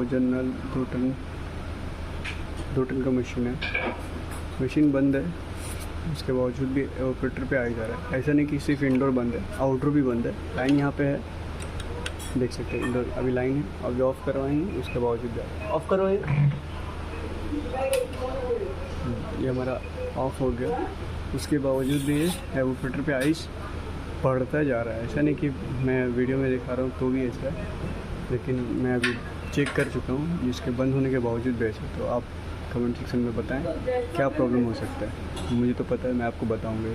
General 2 ton का machine है। Machine बंद है, उसके बावजूद भी ऑपरेटर पे आ ही जा रहा है। ऐसा नहीं कि सिर्फ इंडोर बंद है, आउटडोर भी बंद है। लाइन यहाँ पे है, देख सकते हैं। इंडोर अभी लाइन है, अभी ऑफ़ करवाएंगे, उसके बावजूद जा रहा है। ऑफ़ करवाइए। ये हमारा ऑफ़ हो गया, उसके बावजूद भी ये ऑपरेटर पे आइस बढ़ता जा रहा है। ऐसा नहीं कि मैं वीडियो में दिखा रहा हूँ तो भी ऐसा है, लेकिन मैं अभी चेक कर चुका हूँ इसके बंद होने के बावजूद भी ऐसा। तो आप कमेंट सेक्शन में बताएं क्या प्रॉब्लम हो सकता है। मुझे तो पता है, मैं आपको बताऊँगा।